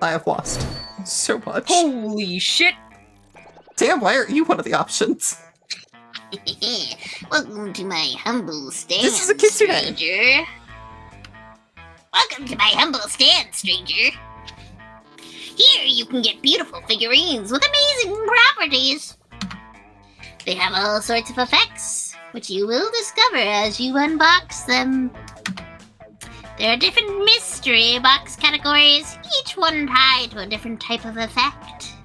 I have lost so much. Holy shit! Damn, why are you one of the options? Welcome to my humble stand, This is a kissy name. stranger. Welcome to my humble stand, stranger. Here you can get beautiful figurines with amazing properties. They have all sorts of effects, which you will discover as you unbox them. There are different mystery box categories, each one tied to a different type of effect.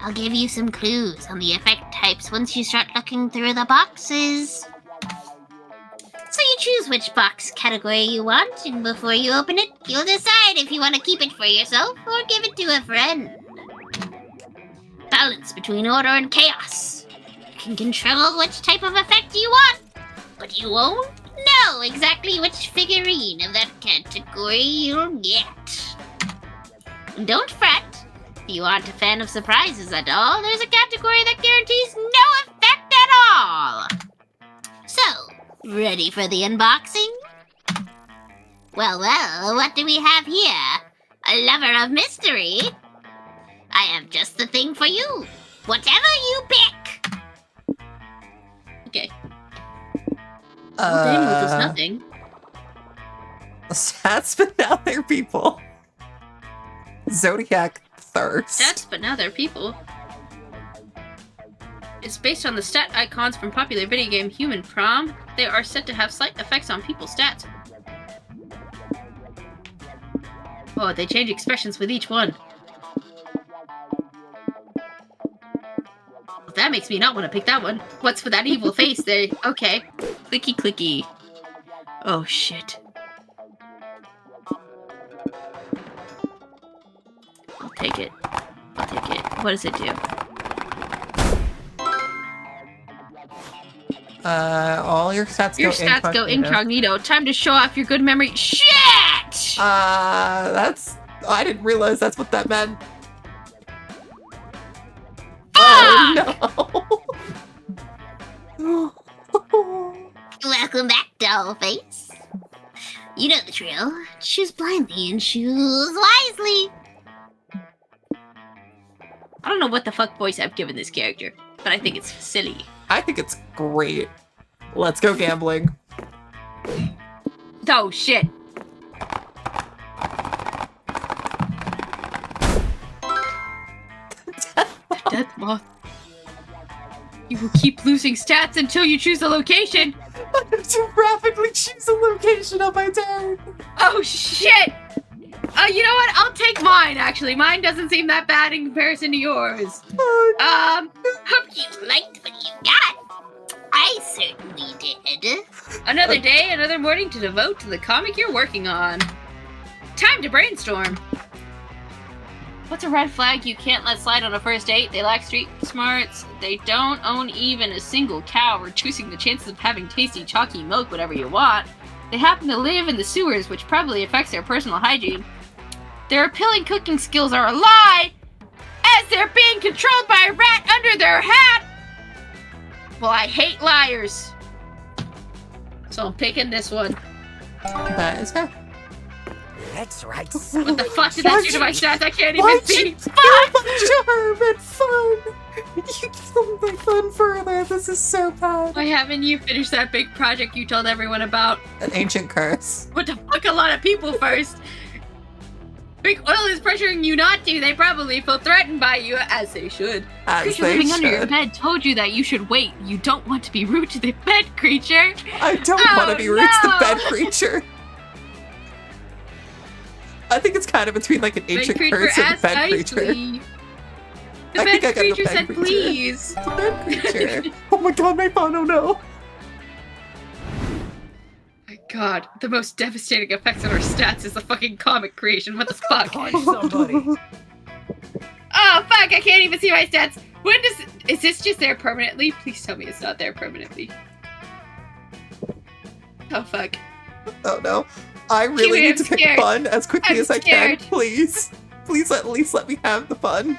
I'll give you some clues on the effect types once you start looking through the boxes. So you choose which box category you want, and before you open it, you'll decide if you want to keep it for yourself or give it to a friend. Balance between order and chaos. You can control which type of effect you want, but you won't know exactly which figurine of that category you'll get. And don't fret. If you aren't a fan of surprises at all, there's a category that guarantees no effect at all. So, ready for the unboxing? Well, what do we have here? A lover of mystery? I have just the thing for you. Whatever you pick. Okay. Daniel does nothing. Stats, but now they're people. Zodiac Thirst. Stats, but now they're people. It's based on the stat icons from popular video game Monster Prom. They are said to have slight effects on people's stats. Oh, they change expressions with each one. That makes me not want to pick that one. What's with that evil face there? Okay. Clicky clicky. Oh shit. I'll take it. I'll take it. What does it do? All your stats Your go stats incognito. go incognito. Time to show off your good memory. Shit! That's... I didn't realize that's what that meant. Oh, no! Welcome back, Dollface. You know the drill. Choose blindly and choose wisely. I don't know what the fuck voice I've given this character, but I think it's silly. I think it's great. Let's go gambling. Oh shit! Death moth. You will keep losing stats until you choose a location. I have to rapidly choose a location on my turn. Oh shit! You know what? I'll take mine. Actually, mine doesn't seem that bad in comparison to yours. Hope you liked what you got. I certainly did. Another day, another morning to devote to the comic you're working on. Time to brainstorm. What's a red flag you can't let slide on a first date? They lack street smarts. They don't own even a single cow, reducing the chances of having tasty, chalky milk whatever you want. They happen to live in the sewers, which probably affects their personal hygiene. Their appealing cooking skills are a lie, as they're being controlled by a rat under their hat. Well, I hate liars. So I'm picking this one. That is her. That's right. What the fuck did that do to my stats? I can't even Why'd see. you kill my charm and fun? You killed my fun further. This is so bad. Why haven't you finished that big project you told everyone about? An ancient curse. What the fuck, a lot of people first. Big Oil is pressuring you not to. They probably feel threatened by you, as they should. As Creature they living under your should. bed told you that you should wait. You don't want to be rude to the bed creature. I don't want to be rude to the bed creature. I think it's kind of between like an ancient curse and a bed creature. The I think I bed gotta go creature bed said creature. please. The bed creature. Oh my god, my phone, oh no. My god, the most devastating effects on our stats is the fucking comic creation. What the fuck? Somebody. Oh fuck, I can't even see my stats. When does... Is this just there permanently? Please tell me it's not there permanently. Oh fuck. Oh no. I really Kiwi, need I'm to pick scared. fun as quickly I'm as I scared. can, please. Please at least let me have the fun.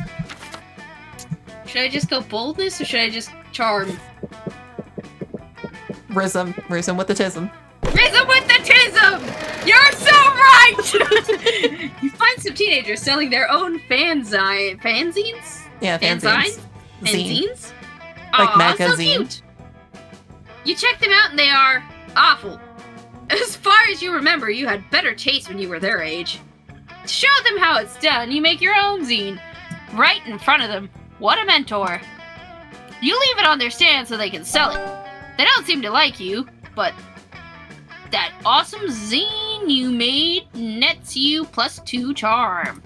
Should I just go boldness or should I just charm? Rhythm with the tism. Rhythm with the tism! You're so right! You find some teenagers selling their own fanzines? Yeah, fanzines. Zine. Fanzines? Like Aw, magazine. so cute. You check them out and they are awful. As far as you remember, you had better taste when you were their age. To show them how it's done, you make your own zine. Right in front of them. What a mentor. You leave it on their stand so they can sell it. They don't seem to like you, but that awesome zine you made nets you +2 charm.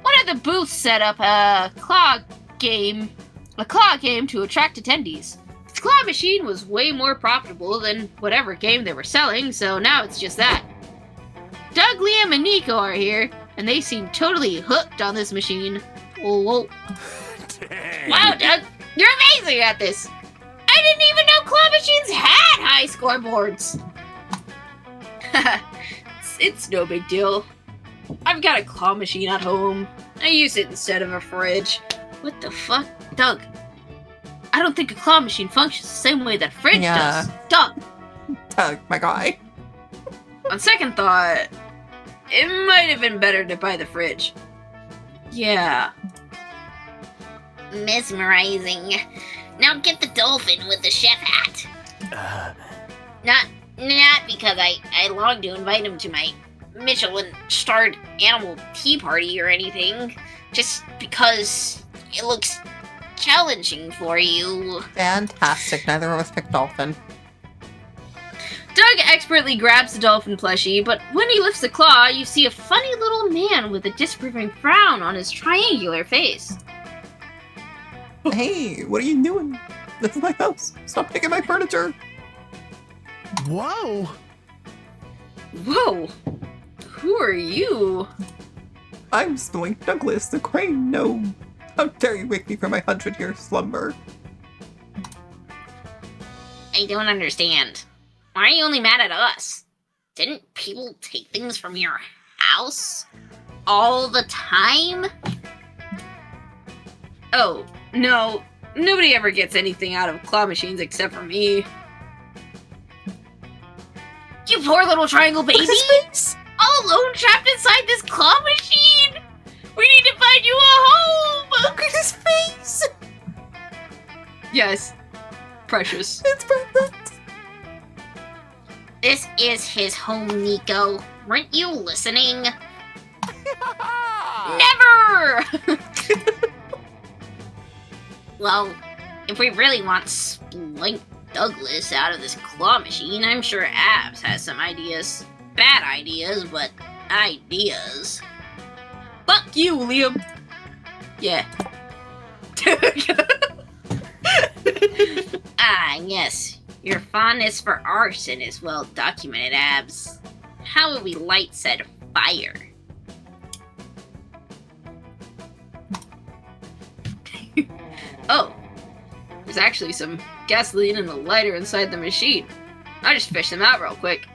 One of the booths set up a claw game to attract attendees. The claw machine was way more profitable than whatever game they were selling, so now it's just that. Doug, Liam, and Nico are here, and they seem totally hooked on this machine. Whoa. Wow, Doug, you're amazing at this. I didn't even know claw machines had high scoreboards. It's no big deal. I've got a claw machine at home. I use it instead of a fridge. What the fuck? Doug, I don't think a claw machine functions the same way that a fridge does. Doug, My guy. on second thought, it might have been better to buy the fridge. Yeah. Mesmerizing. Now get the dolphin with the chef hat. Not because I long to invite him to my Michelin-starred animal tea party or anything. Just because it looks challenging for you. Fantastic. Neither of us picked dolphin. Doug expertly grabs the dolphin plushie, but when he lifts the claw, you see a funny little man with a disapproving frown on his triangular face. Hey, what are you doing? This is my house. Stop taking my furniture. Whoa! Whoa! Who are you? I'm Spoink Douglas, the crane gnome. How dare you wake me from my 100-year slumber? I don't understand. Why are you only mad at us? Didn't people take things from your house all the time? Oh, no. Nobody ever gets anything out of claw machines except for me. You poor little triangle baby! All alone trapped inside this claw machine! We need to find you a home! Look at his face! Yes. Precious. It's perfect. This is his home, Nico. Weren't you listening? Never! Well, if we really want Splink Douglas out of this claw machine, I'm sure Abs has some ideas. Bad ideas, but ideas. Fuck you, Liam. Yeah. Ah, yes. Your fondness for arson is well documented, Abs. How will we light said fire? Oh. There's actually some gasoline and a lighter inside the machine. I just fished them out real quick.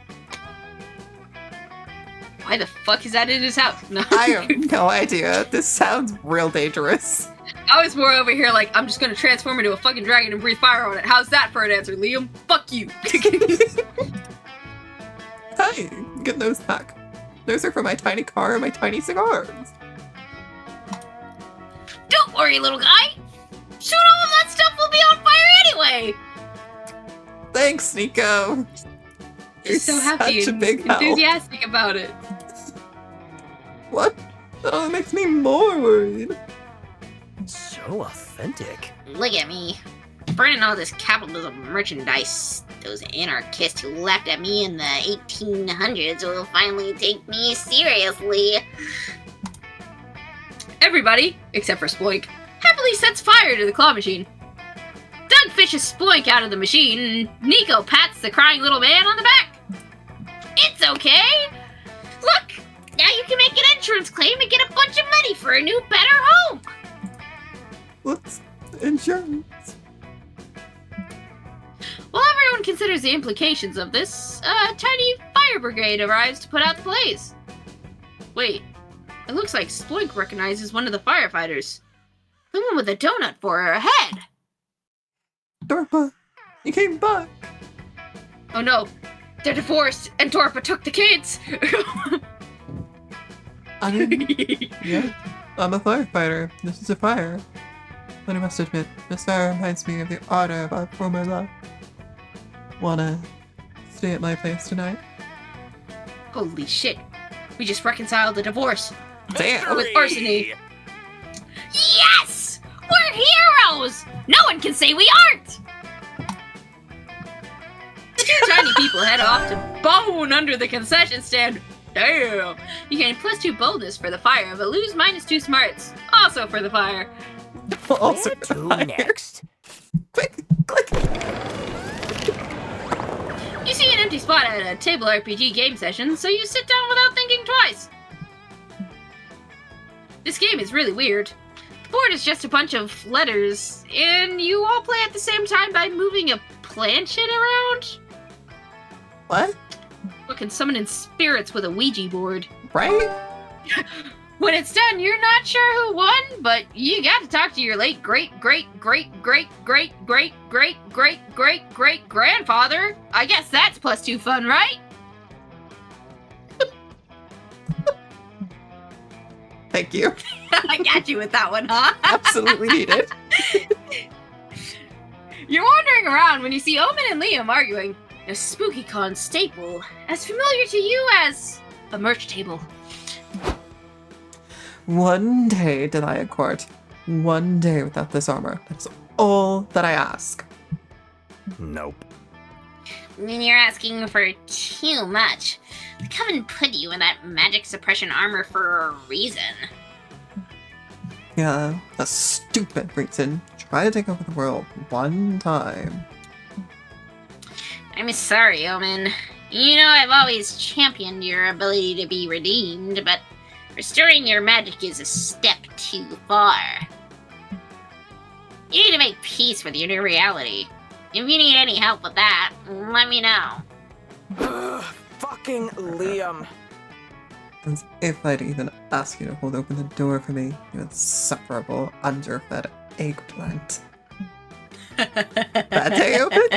Why the fuck is that in his house? No. I have no idea. This sounds real dangerous. I was more over here like, I'm just gonna transform into a fucking dragon and breathe fire on it. How's that for an answer, Liam? Fuck you. Hi, get those back. Those are for my tiny car and my tiny cigars. Don't worry, little guy. Soon all of that stuff will be on fire anyway. Thanks, Nico. You're so happy such a and big help. enthusiastic about it. What? That only makes me more worried. So authentic. Look at me. Burning all this capitalism merchandise. Those anarchists who laughed at me in the 1800s will finally take me seriously. Everybody, except for Sploink, happily sets fire to the claw machine. Doug fishes Sploink out of the machine, and Nico pats the crying little man on the back. It's okay. Look, now you can make an insurance claim and get a bunch of money for a new, better home. What's insurance? While everyone considers the implications of this, a tiny fire brigade arrives to put out the blaze. Wait, it looks like Sploink recognizes one of the firefighters. The one with a donut for her head. Dorpa, you came back. Oh no, They're divorced, and Dorpa took the kids! I mean, yeah, I'm a firefighter. This is a fire. But I must admit, this fire reminds me of the order of our former love. Wanna stay at my place tonight? Holy shit. We just reconciled the divorce. Damn! With Arseny. Yes! We're heroes! No one can say we aren't! The two tiny people head off to bone under the concession stand. Damn! You gain +2 boldness for the fire, but lose -2 smarts. Also for the fire. Also, Where to next? click, click. You see an empty spot at a table RPG game session, so you sit down without thinking twice. This game is really weird. The board is just a bunch of letters, and you all play at the same time by moving a planchette around. What? You can summon in spirits with a Ouija board. Right? When it's done, you're not sure who won, but you got to talk to your late great grandfather. I guess that's +2 fun, right? Thank you. I got you with that one, huh? Absolutely needed. You're wandering around when you see Omen and Liam arguing. A spooky con staple, as familiar to you as a merch table. One day, Delia Court. One day without this armor. That's all that I ask. Nope. You're asking for too much. The Coven put you in that magic suppression armor for a reason. Yeah, a stupid reason. Try to take over the world one time. I'm sorry, Omen. You know I've always championed your ability to be redeemed, but restoring your magic is a step too far. You need to make peace with your new reality. If you need any help with that, let me know. Fucking Liam. As if I'd even ask you to hold open the door for me, you insufferable, underfed eggplant. Bad day open?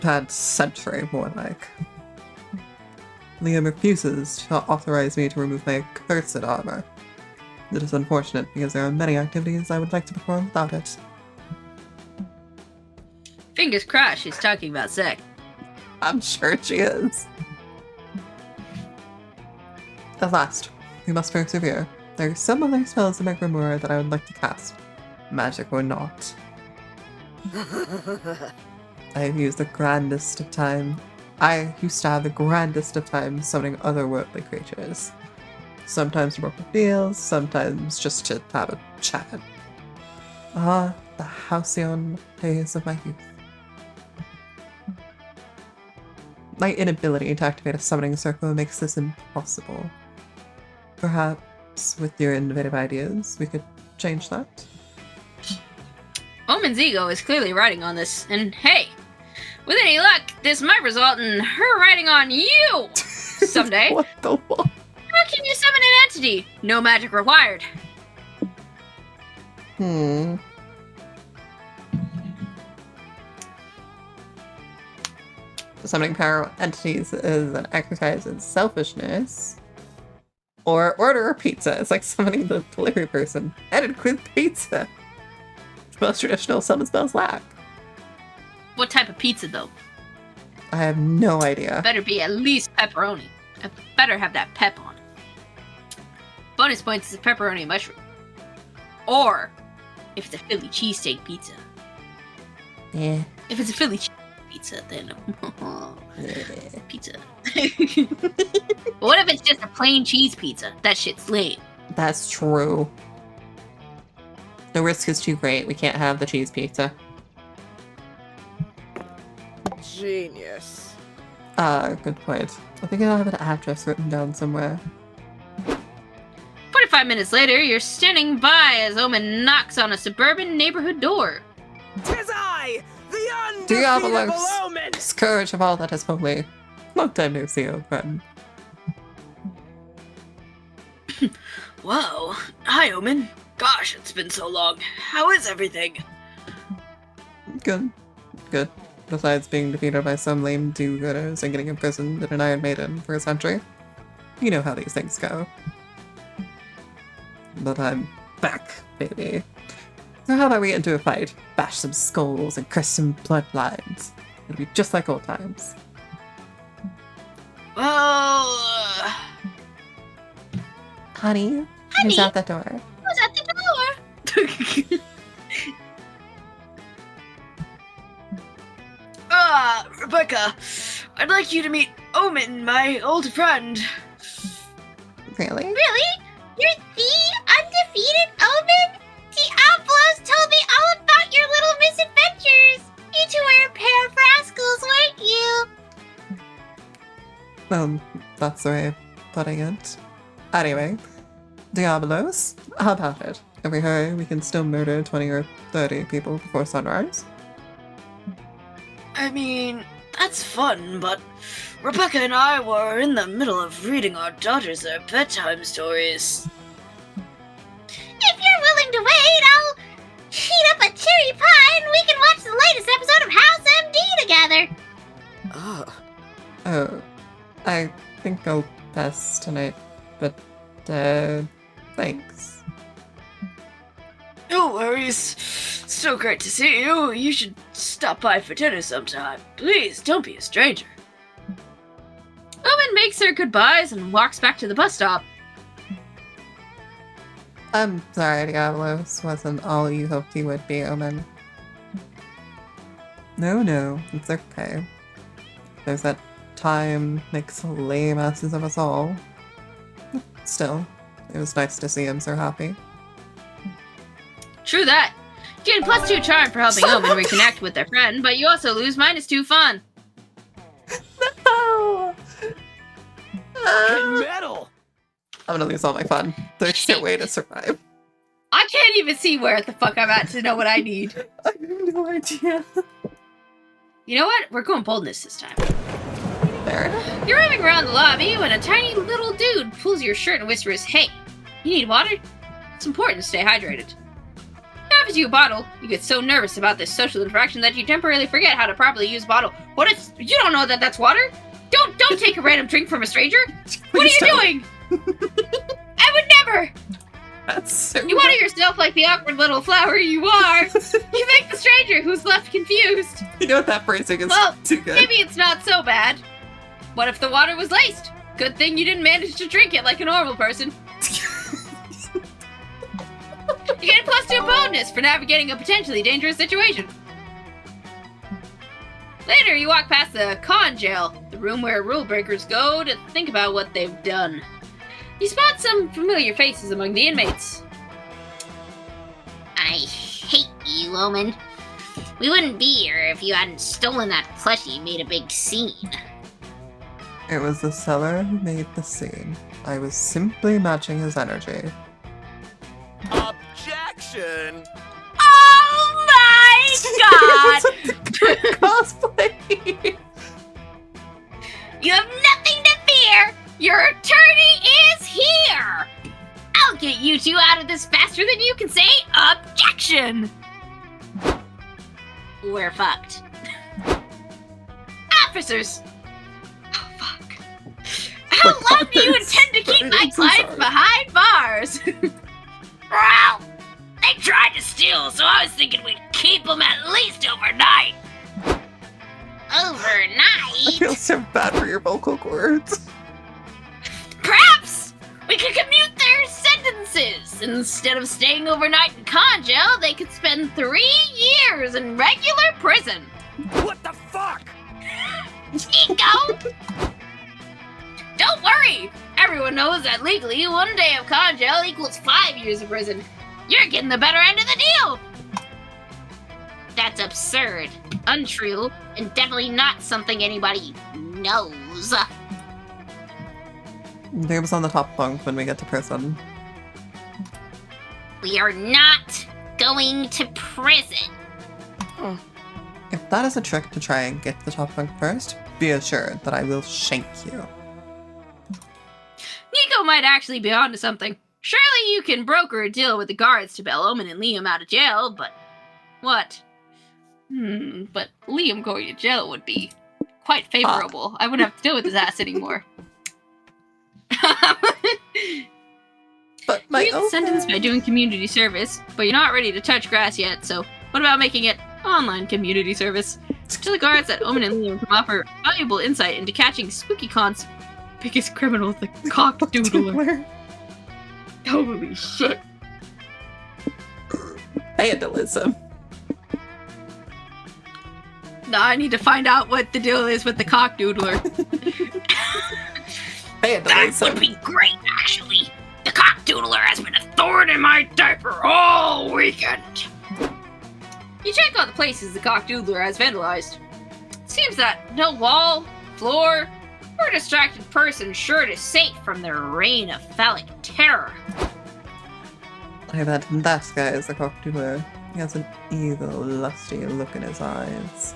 Bad century, more like. Liam refuses to authorize me to remove my accursed armor. It is unfortunate because there are many activities I would like to perform without it. Fingers crossed she's talking about sex. I'm sure she is. At last, we must persevere. There are some other spells in my grimoire that I would like to cast, magic or not. I have used the grandest of time. I used to have the grandest of time summoning otherworldly creatures. Sometimes to work with deals, sometimes just to have a chat. Ah, the halcyon days of my youth. My inability to activate a summoning circle makes this impossible. Perhaps, with your innovative ideas, we could change that? Omen's ego is clearly riding on this, and hey, with any luck, this might result in her riding on you someday. What the fuck? How can you summon an entity? No magic required. The summoning power entities is an exercise in selfishness. Or order a pizza. It's like summoning the delivery person. And include pizza. Most traditional summon spells lack. What type of pizza, though? I have no idea. Better be at least pepperoni. I better have that pep on it. Bonus points is a pepperoni mushroom. Or, if it's a Philly cheesesteak pizza. Yeah. If it's a Philly cheesesteak pizza, then pizza. What if it's just a plain cheese pizza? That shit's lame. That's true. The risk is too great. We can't have the cheese pizza. Genius. Good point. I think I'll have an address written down somewhere. 45 minutes later, you're standing by as Omen knocks on a suburban neighborhood door. 'Tis I, the Diabolos, undefeatable Omen! scourge of all that is holy. Long time no see, old friend. Whoa. Hi, Omen. Gosh, it's been so long. How is everything? Good. Good. besides being defeated by some lame do-gooders and getting imprisoned in an Iron Maiden for a century. You know how these things go. But I'm back, baby. So how about we get into a fight? Bash some skulls and crush some bloodlines. It'll be just like old times. Well, Honey, who's out the door? Who's at the door? Rebecca, I'd like you to meet Omen, my old friend. Really? Really? You're the undefeated Omen? The Outlaws told me all about your little misadventures. You two were a pair of rascals, weren't you? That's the way of putting it. Anyway, Diabolos, how about it? If we hurry, we can still murder 20 or 30 people before sunrise. I mean, that's fun, but Rebecca and I were in the middle of reading our daughters their bedtime stories. If you're willing to wait, I'll heat up a cherry pie and we can watch the latest episode of House MD together. Oh, I think I'll pass tonight, but, thanks. No worries. So great to see you. You should stop by for dinner sometime. Please, don't be a stranger. Omen makes her goodbyes and walks back to the bus stop. I'm sorry, Diabolos wasn't all you hoped he would be, Omen. No, it's okay. There's that time makes lame asses of us all. Still, it was nice to see him so happy. True that. You get +2 charm for helping Omen reconnect with their friend, but you also lose -2 fun. No! Metal! I'm gonna lose all my fun. There's no way to survive. I can't even see where the fuck I'm at to know what I need. I have no idea. You know what? We're going boldness this time. Fair enough. You're roaming around the lobby when a tiny little dude pulls your shirt and whispers, "Hey, you need water?" It's important to stay hydrated. He offers you a bottle. You get so nervous about this social interaction that you temporarily forget how to properly use a bottle. What if you don't know that that's water? Don't take a random drink from a stranger. What are you doing? I would never. That's so You water yourself like the awkward little flower you are. You make the stranger who's left confused. You know what, that phrasing is Well, too good. maybe it's not so bad. What if the water was laced? Good thing you didn't manage to drink it like a normal person. You get +2 bonus for navigating a potentially dangerous situation. Later, you walk past the con jail, the room where rule breakers go to think about what they've done. You spot some familiar faces among the inmates. I hate you, Omen. We wouldn't be here if you hadn't stolen that plushie and made a big scene. It was the seller who made the scene. I was simply matching his energy. Objection! Oh my god! Cosplay! You have nothing to fear! Your attorney is here! I'll get you two out of this faster than you can say objection! We're fucked. Officers! Oh, fuck. How long do you intend to keep my I'm so clients sorry. behind bars? Well, they tried to steal, so I was thinking we'd keep them at least overnight. I Overnight? feel so bad for your vocal cords. Perhaps we could commute their sentences. Instead of staying overnight in con jail, they could spend 3 years in regular prison. What the fuck? Nico! Don't worry! Everyone knows that legally, 1 day of con jail equals 5 years of prison. You're getting the better end of the deal. That's absurd, untrue, and definitely not something anybody knows. Name's on the top bunk when we get to prison. We are not going to prison. If that is a trick to try and get to the top bunk first, be assured that I will shank you. Nico might actually be onto something. Surely you can broker a deal with the guards to bail Omen and Liam out of jail, but... What? But Liam going to jail would be quite favorable. I wouldn't have to deal with his ass anymore. But my you get the sentence by doing community service, but you're not ready to touch grass yet, so what about making it online community service? To the guards that Omen and Liam can offer valuable insight into catching Spooky Con's biggest criminal, the cock-doodler. Holy shit. Vandalism. Now I need to find out what the deal is with the cock-doodler. That Vandalism. would be great, actually. The cock-doodler has been a thorn in my diaper all weekend. You check out the places the cock-doodler has vandalized. Seems that no wall, floor, or distracted person sure is safe from their reign of phallic terror. I bet that guy is the cockdoodler. He has an evil, lusty look in his eyes.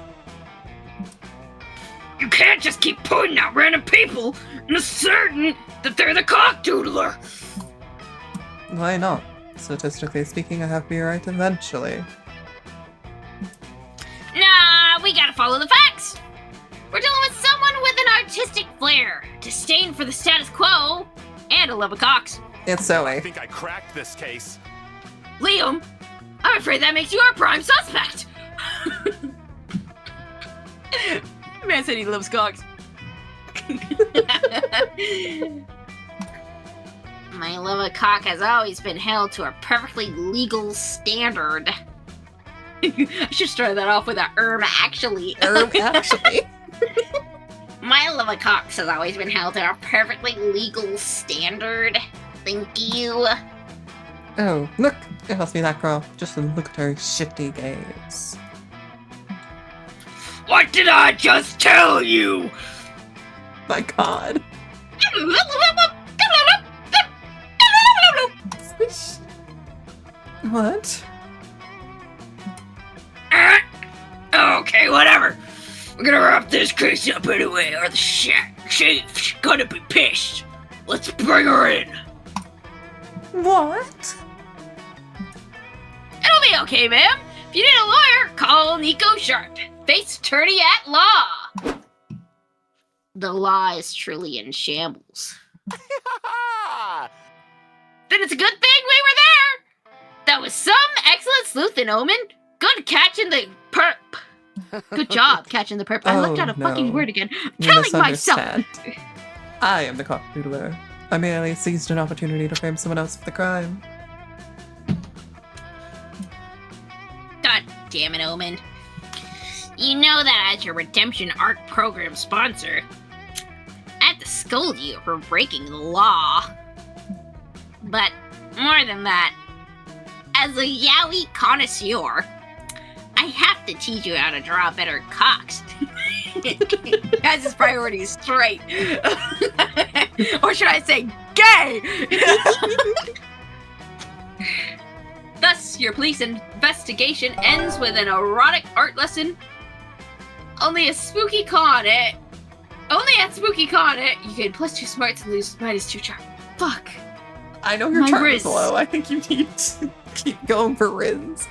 You can't just keep pointing at random people and asserting that they're the cock-doodler. Why not? Statistically speaking, I have to be right eventually. Nah, we gotta follow the facts. We're dealing with someone with an artistic flair, disdain for the status quo, and a love of cocks. It's I Zoe. think I cracked this case. Liam, I'm afraid that makes you our prime suspect. Man said he loves cocks. My love of cock has always been held to a perfectly legal standard. I should start that off with a actually. Actually. My love of cocks has always been held to a perfectly legal standard. Thank you. Oh, look! It must be that girl. Just look at her shifty gaze. What did I just tell you? My god. What? Okay, whatever. We're gonna wrap this case up anyway, or the chief's gonna be pissed. Let's bring her in. What? It'll be okay, ma'am. If you need a lawyer, call Nico Sharp, face attorney at law. The law is truly in shambles. Then it's a good thing we were there. That was some excellent sleuthing, Omen. Good catching the perp. Good job catching the perp. I left out a fucking no. word again. You Telling myself. misunderstand. I am the cockdoodler. I merely seized an opportunity to frame someone else for the crime. God damn it, Omen. You know that as your Redemption Art Program sponsor, I have to scold you for breaking the law. But more than that, as a yaoi connoisseur, I have to teach you how to draw better cocks. Has his priorities straight. Or should I say gay? Thus, your police investigation ends with an erotic art lesson. Only at Spooky Con, you get +2 smarts and lose -2 charm. Fuck. I know your My charm Riz. is low. I think you need to keep going for Riz.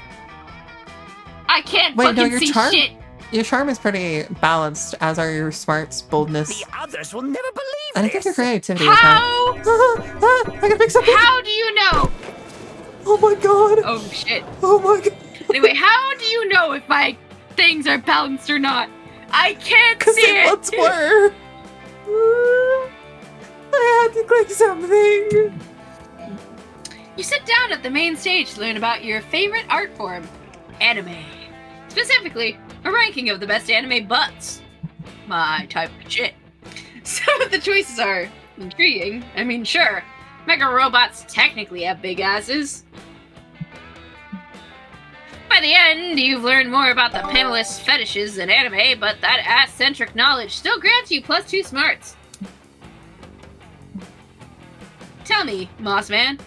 I can't Wait, no, fucking your see charm- shit. Your charm is pretty balanced, as are your smarts, boldness, The others will never believe and I think your this. creativity is high. How? I gotta pick something! How do you know? Oh my god! Oh shit. Oh my god! Anyway, how do you know if my things are balanced or not? I can't Because see they it. once were! I had to click something! You sit down at the main stage to learn about your favorite art form, anime. Specifically, a ranking of the best anime butts. My type of shit. Some of the choices are intriguing. I mean, sure, mega robots technically have big asses. By the end, you've learned more about the panelists' fetishes in anime, but that ass-centric knowledge still grants you +2 smarts. Tell me, Mossman,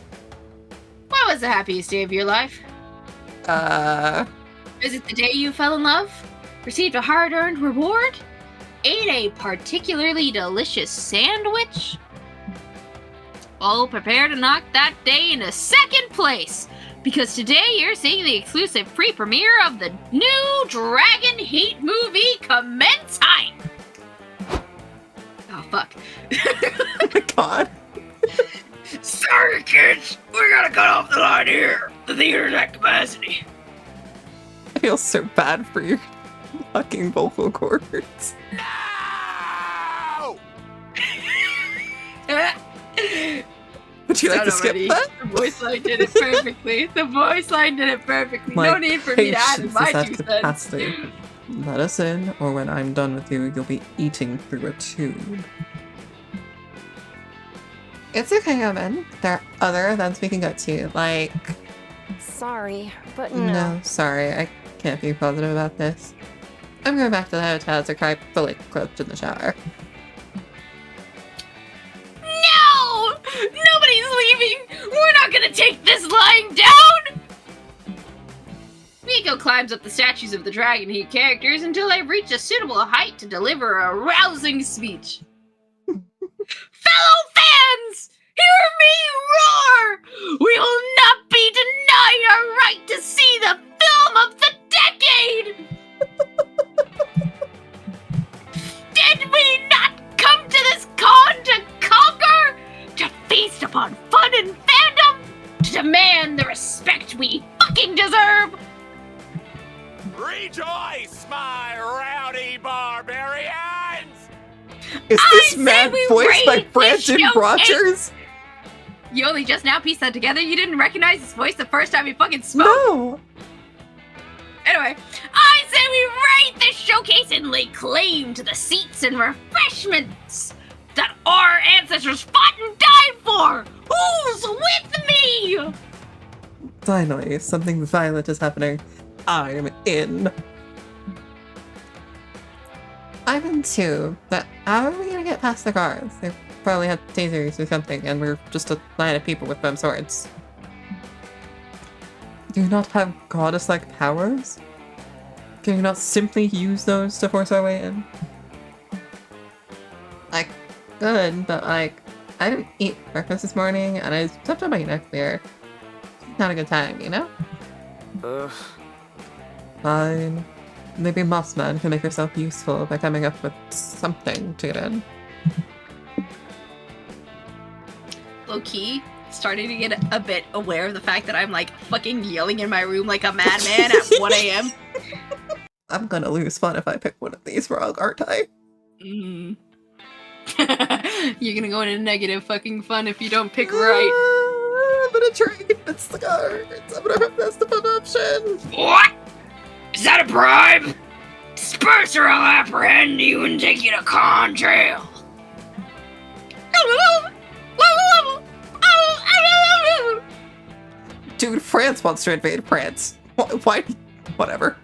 what was the happiest day of your life? Is it the day you fell in love? Received a hard-earned reward? Ate a particularly delicious sandwich? Oh, prepare to knock that day into second place! Because today you're seeing the exclusive pre-premiere of the new Dragon Heat movie, Commence Time! Oh, fuck. Oh my god. Sorry, kids! We gotta cut off the line here. The theater's at capacity. I feel so bad for your fucking vocal cords. No! Would you like Not to skip already. that? The voice line did it perfectly. The voice line did it perfectly. No need for me to add in patience my is at 2 cents. capacity. Let us in, or when I'm done with you, you'll be eating through a tube. It's okay, Omen. There are other events we can go to, like... Sorry, but No, sorry, I can't be positive about this. I'm going back to the hotel to cry fully clothed in the shower. No! Nobody's leaving! We're not gonna take this lying down! Miko climbs up the statues of the Dragon Heat characters until they reach a suitable height to deliver a rousing speech. Fellow fans! Hear me roar! We will not be denied our right to see the film of the decade! Did we not come to this con to conquer? To feast upon fun and fandom? To demand the respect we fucking deserve? Rejoice, my rowdy barbarians! Is this say man we voiced by raid this Brandon showcase! Rogers? You only just now pieced that together? You didn't recognize his voice the first time he fucking spoke? No! Anyway, I say we raid this showcase and lay claim to the seats and refreshments that our ancestors fought and died for! Who's with me? Finally, something violent is happening. I'm in. I'm in too, but how are we gonna get past the guards? They probably have tasers or something, and we're just a line of people with them swords. Do you not have goddess-like powers? Can you not simply use those to force our way in? Like, good, but like, I didn't eat breakfast this morning, and I slept on my neck there. Not a good time, you know? Ugh. Fine. Maybe Mossman can make herself useful by coming up with something to get in. Low-key, starting to get a bit aware of the fact that I'm like fucking yelling in my room like a madman at 1 a.m. I'm gonna lose fun if I pick one of these wrong, aren't I? Mm. You're gonna go into negative fucking fun if you don't pick right. I'm gonna try and convince the guards. I'm gonna hope that's the fun option. What? Is that a bribe? Disperse or I'll apprehend you and take you to con jail. Dude, France wants to invade France. Why? Whatever.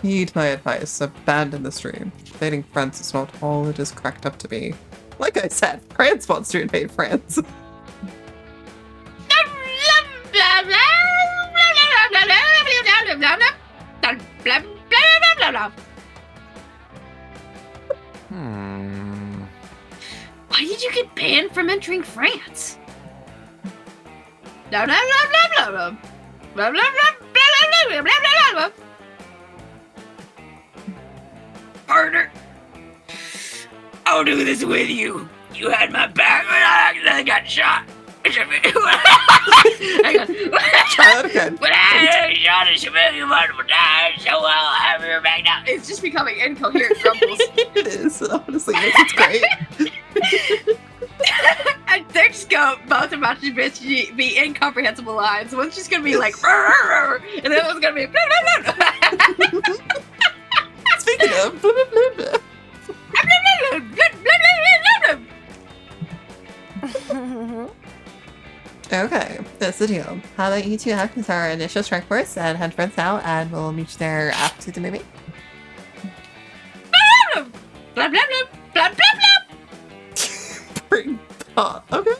Heed my advice. Abandon the stream. Invading France is not all it is cracked up to be. Like I said, France wants to invade France. Why did you get banned from entering France? Partner, I'll do this with you. You had my back when I accidentally got shot. Hang on. Try that again. But I shot a civilian multiple times, so I'll have your back now. It's just becoming incoherent grumbles. It is, honestly, it's great. And they're just both about to be incomprehensible lines. One's just gonna be like, and the other one's gonna be. Speaking of, blah, blah, blah, blah. Okay, that's the deal. How about you two act as our initial strike force and head for south, and we'll meet you there after the movie? Blah blah blah blah blah blah. Bring okay.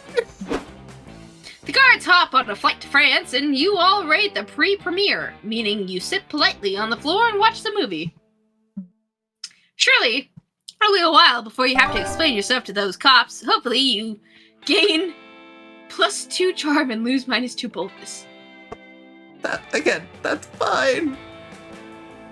The guards Parents hop on a flight to France, and you all rate the pre-premiere, meaning you sit politely on the floor and watch the movie. Surely, it'll be a while before you have to explain yourself to those cops. Hopefully, you gain +2 charm and lose -2 boldness. That's fine.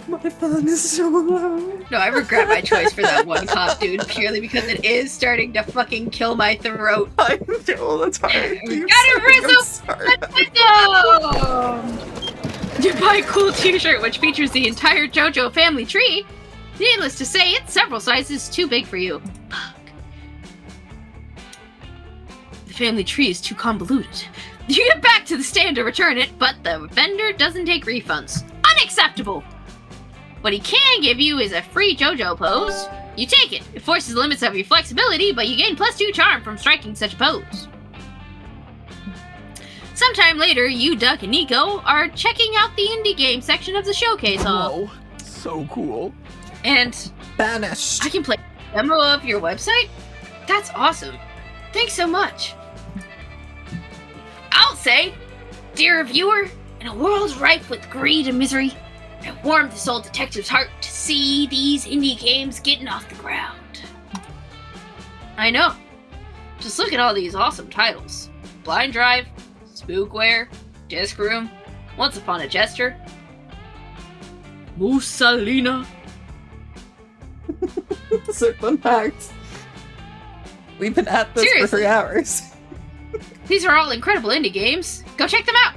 My fun is so low. No, I regret my choice for that one cop, dude, purely because it is starting to fucking kill my throat. I do all the time. Gotta You buy a cool t-shirt which features the entire JoJo family tree. Needless to say, it's several sizes too big for you. Fuck. The family tree is too convoluted. You get back to the stand to return it, but the vendor doesn't take refunds. Unacceptable! What he can give you is a free JoJo pose. You take it. It forces the limits of your flexibility, but you gain +2 charm from striking such a pose. Sometime later, you, Duck, and Nico are checking out the indie game section of the showcase hall. Whoa, so cool. And banished. I can play a demo of your website? That's awesome. Thanks so much. I'll say, dear viewer, in a world rife with greed and misery, it warmed this old detective's heart to see these indie games getting off the ground. I know. Just look at all these awesome titles. Blind Drive, Spookware, Disc Room, Once Upon a Jester, Mussolina. So fun facts. We've been at this for 3 hours. These are all incredible indie games. Go check them out.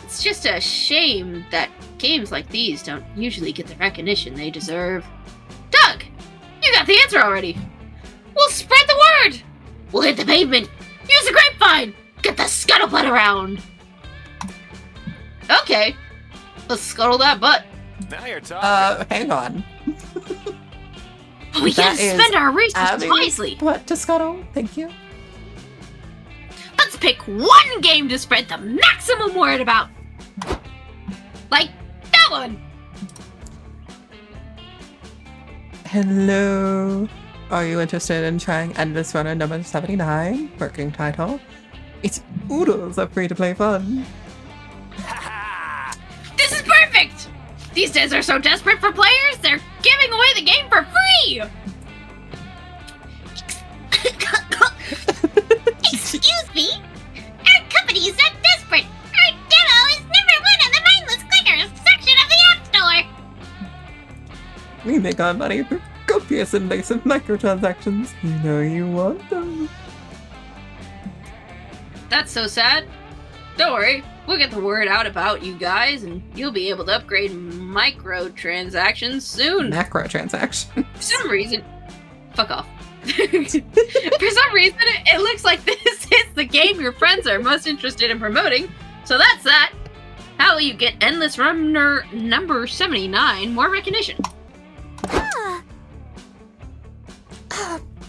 It's just a shame that games like these don't usually get the recognition they deserve. Doug, you got the answer already. We'll spread the word. We'll hit the pavement. Use the grapevine. Get the scuttlebutt around. Okay, let's scuttle that butt. Now you're talking. Hang on. We gotta spend our resources wisely. What to scuttle? Thank you. Let's pick one game to spread the maximum word about. Like that one. Hello. Are you interested in trying Endless Runner number 79? Working title. It's oodles of free-to-play fun. This is perfect! These days are so desperate for players, they're giving away the game for free! Excuse me? Our company is not desperate. Our demo is #1 on the mindless clickers section of the App Store. We make our money through copious invasive microtransactions. You know you want them. That's so sad. Don't worry, we'll get the word out about you guys, and you'll be able to upgrade microtransactions soon. Macrotransaction. For some reason... Fuck off. For some reason, it looks like this is the game your friends are most interested in promoting, so that's that. How will you get Endless Runner number 79 more recognition?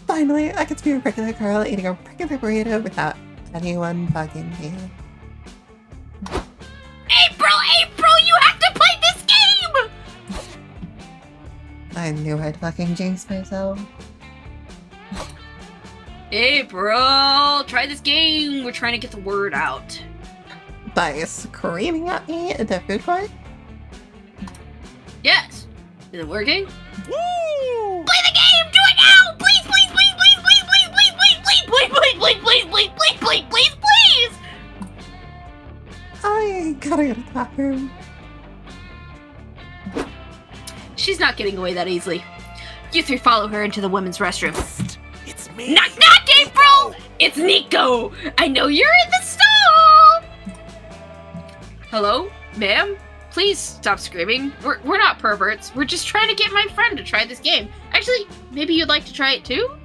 Finally, I can be a regular girl eating a regular burrito without anyone bugging me. April, you have to play this game! I knew I'd fucking jinx myself. April, try this game. We're trying to get the word out. By screaming at me in the food court? Yes. Is it working? Woo! Play the game! Do it now! Please, please, please, please, please, please, please, please, please, please, please, please, please, please, please, please, please! I gotta go to the bathroom. She's not getting away that easily. You three follow her into the women's restroom. It's me. Knock, knock, April! It's Nico! I know you're in the stall! Hello? Ma'am? Please stop screaming. We're not perverts. We're just trying to get my friend to try this game. Actually, maybe you'd like to try it too?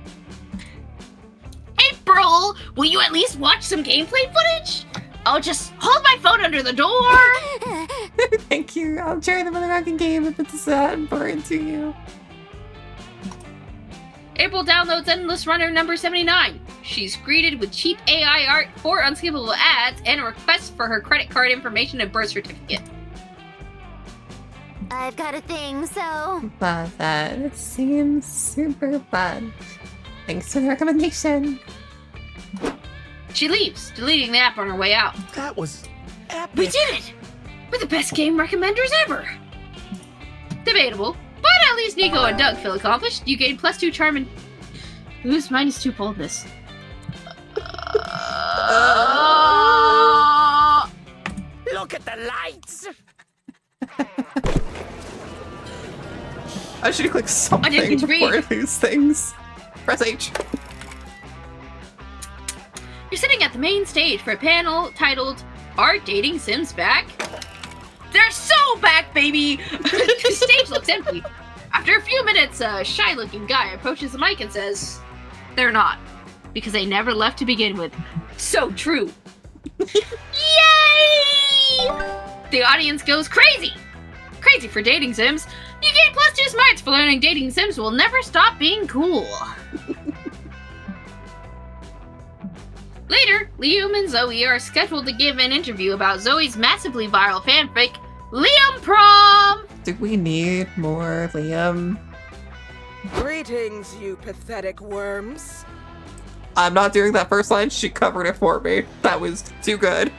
April! Will you at least watch some gameplay footage? I'll just hold my phone under the door! Thank you. I'll try the motherfucking game if it's that important to you. April downloads Endless Runner number 79. She's greeted with cheap AI art, 4 unskippable ads, and a request for her credit card information and birth certificate. I've got a thing, so... But that seems super fun. Thanks for the recommendation. She leaves, deleting the app on her way out. That was epic. We did it! We're the best game recommenders ever! Debatable, but at least Nico and Doug feel accomplished. You gain +2 charm and lose -2 boldness. Look at the lights. I should click something didn't before read. I lose things. Press H. You're sitting at the main stage for a panel titled Are Dating Sims Back? They're so back, baby! The stage looks empty. After a few minutes, a shy-looking guy approaches the mic and says, they're not, because they never left to begin with. So true. Yay! The audience goes crazy! Crazy for dating sims. You gain +2 smarts for learning dating sims will never stop being cool. Later, Liam and Zoe are scheduled to give an interview about Zoe's massively viral fanfic, Liam Prom! Do we need more Liam? Greetings, you pathetic worms. I'm not doing that first line. She covered it for me. That was too good.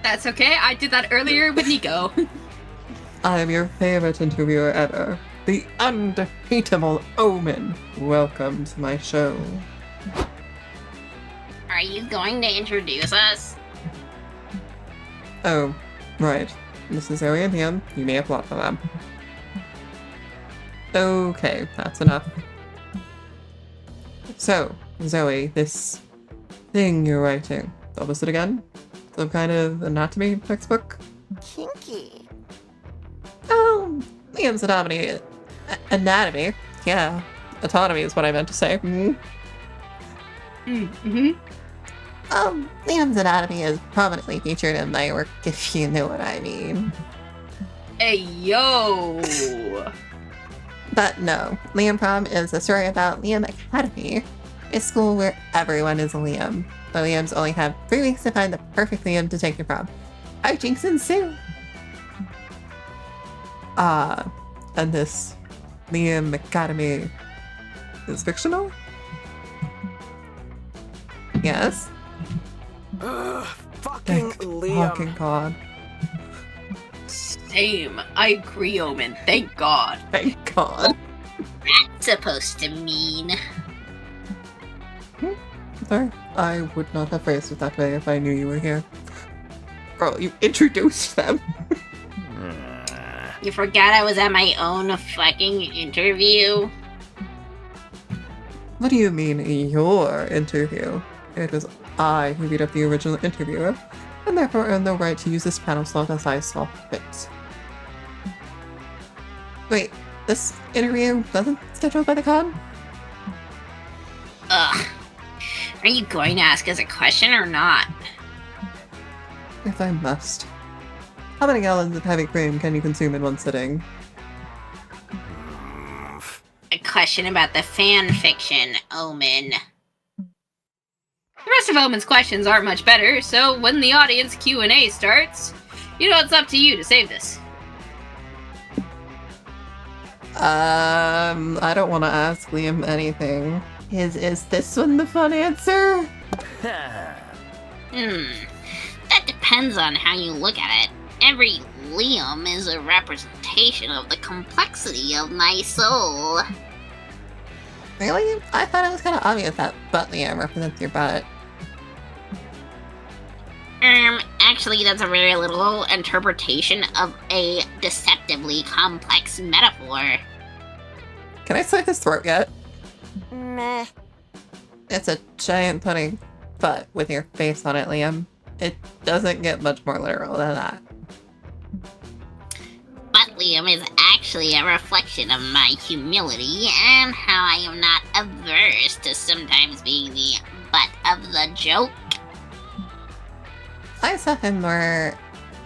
That's okay, I did that earlier with Nico. I am your favorite interviewer ever, the undefeatable Omen. Welcome to my show. Are you going to introduce us? Oh, right. This is Zoe and Liam. You may have lots of them. Okay, that's enough. So, Zoe, this thing you're writing, what was it again? Some kind of anatomy textbook? Kinky. Oh, Liam's anatomy. Anatomy? Yeah. Autonomy is what I meant to say. Mm-hmm. Liam's anatomy is prominently featured in my work, if you know what I mean. Hey, yo! But no, Liam Prom is a story about Liam Academy, a school where everyone is a Liam. The Liams only have 3 weeks to find the perfect Liam to take to prom. Hijinks ensue! And this Liam Academy is fictional? Yes? Ugh, fucking Thank Liam. fucking God. Same. I agree, Omen. Thank God. Thank God. Supposed to mean. Sorry, I would not have phrased it that way if I knew you were here. Girl, you introduced them. You forgot I was at my own fucking interview? What do you mean, your interview? It was I who beat up the original interviewer, and therefore earned the right to use this panel slot as I saw fit. Wait, this interview wasn't scheduled by the con? Ugh. Are you going to ask us a question or not? If I must. How many gallons of heavy cream can you consume in one sitting? A question about the fan fiction, Omen. The rest of Omen's questions aren't much better, so when the audience Q&A starts, you know it's up to you to save this. I don't want to ask Liam anything. Is this one the fun answer? That depends on how you look at it. Every Liam is a representation of the complexity of my soul. Really? I thought it was kind of obvious that butt Liam represents your butt. Actually, that's a very literal interpretation of a deceptively complex metaphor. Can I slit his throat yet? Meh. It's a giant pudding butt with your face on it, Liam. It doesn't get much more literal than that. But Liam is actually a reflection of my humility and how I am not averse to sometimes being the butt of the joke. I saw him more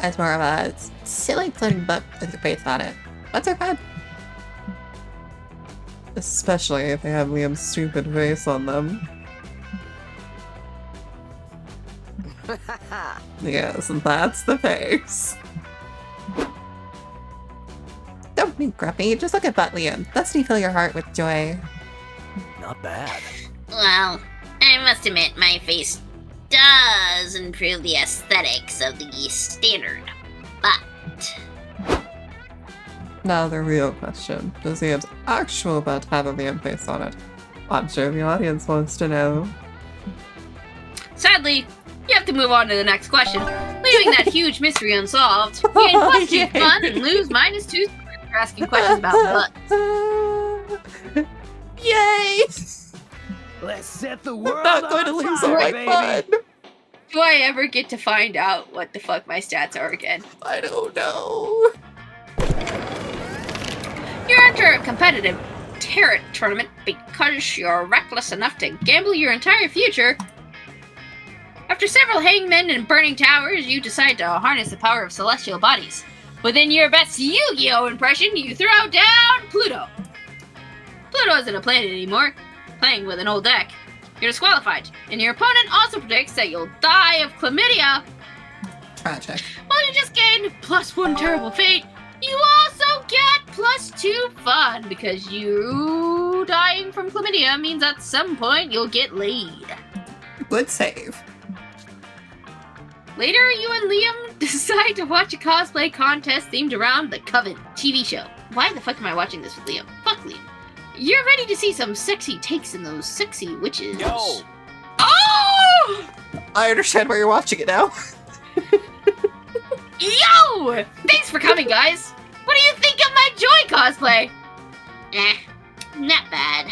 as more of a silly floating butt with your face on it. What's so bad? Especially if they have Liam's stupid face on them. Yes, that's the face. Don't be grumpy, just look at butt Liam. Doesn't he fill your heart with joy? Not bad. Well, I must admit, my face does improve the aesthetics of the standard. But Now the real question. Does Liam's actual butt have a Liam face on it? I'm sure the audience wants to know. Sadly, you have to move on to the next question, leaving that huge mystery unsolved. You gain plus 2 fun and lose -2 for asking questions about butts. Yay! Let's set the I'm world not going to on lose fire, all my baby. fun. Do I ever get to find out what the fuck my stats are again? I don't know. You enter a competitive tarot tournament because you're reckless enough to gamble your entire future. After several hangmen and burning towers, you decide to harness the power of celestial bodies. Within your best Yu-Gi-Oh! Impression, you throw down Pluto. Pluto isn't a planet anymore. Playing with an old deck. You're disqualified, and your opponent also predicts that you'll die of chlamydia. Tragic. While you just gained +1 terrible fate, you also get +2 fun, because you dying from chlamydia means at some point you'll get laid. Good save. Later, you and Liam decide to watch a cosplay contest themed around the Coven TV show. Why the fuck am I watching this with Liam? Fuck Liam. You're ready to see some sexy takes in those sexy witches. Yo! Oh! I understand why you're watching it now. Yo! Thanks for coming, guys. What do you think of my Joy cosplay? not bad.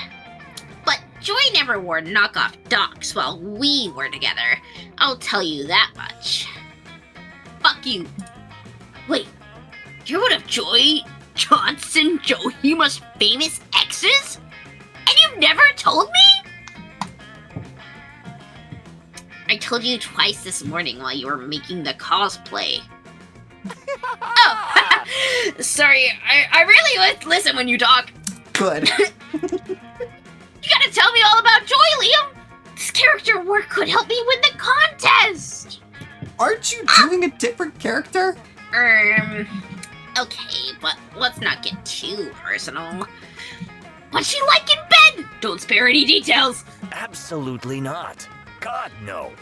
But Joy never wore knockoff Docs while we were together. I'll tell you that much. Fuck you. Wait, you're one of Joy Johnson Johima's famous exes? And you've never told me? I told you twice this morning while you were making the cosplay. Oh, sorry. I really listen when you talk. Good. You gotta tell me all about Joy, Liam. This character work could help me win the contest. Aren't you doing a different character? Okay, but let's not get too personal. What's she like in bed? Don't spare any details. Absolutely not. God, no.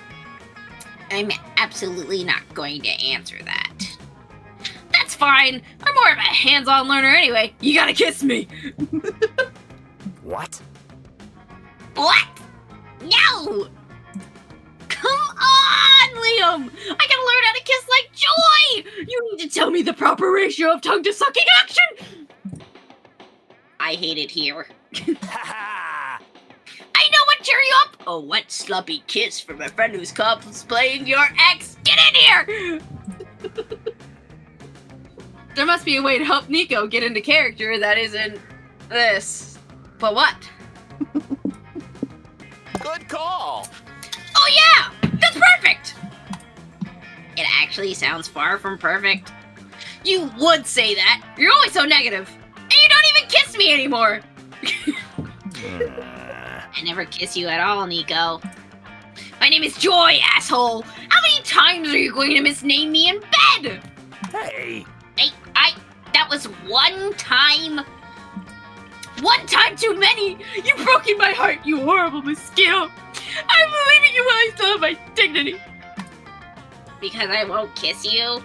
I'm absolutely not going to answer that. That's fine. I'm more of a hands-on learner anyway. You gotta kiss me. What? What? No! Come on, Liam. I gotta learn how to kiss like Joy. You need to tell me the proper ratio of tongue to sucking action. I hate it here. Ha I know what cheer you up! A wet, sloppy kiss from a friend who's cosplaying your ex. Get in here! There must be a way to help Nico get into character that isn't this. But what? Good call. Oh yeah! That's perfect! It actually sounds far from perfect. You would say that. You're always so negative. And you don't even kiss me anymore! I never kiss you at all, Nico. My name is Joy, asshole! How many times are you going to misname me in bed? Hey. That was one time. One time too many! You've broken my heart, you horrible mosquito! I'm leaving you while I still have my dignity! Because I won't kiss you?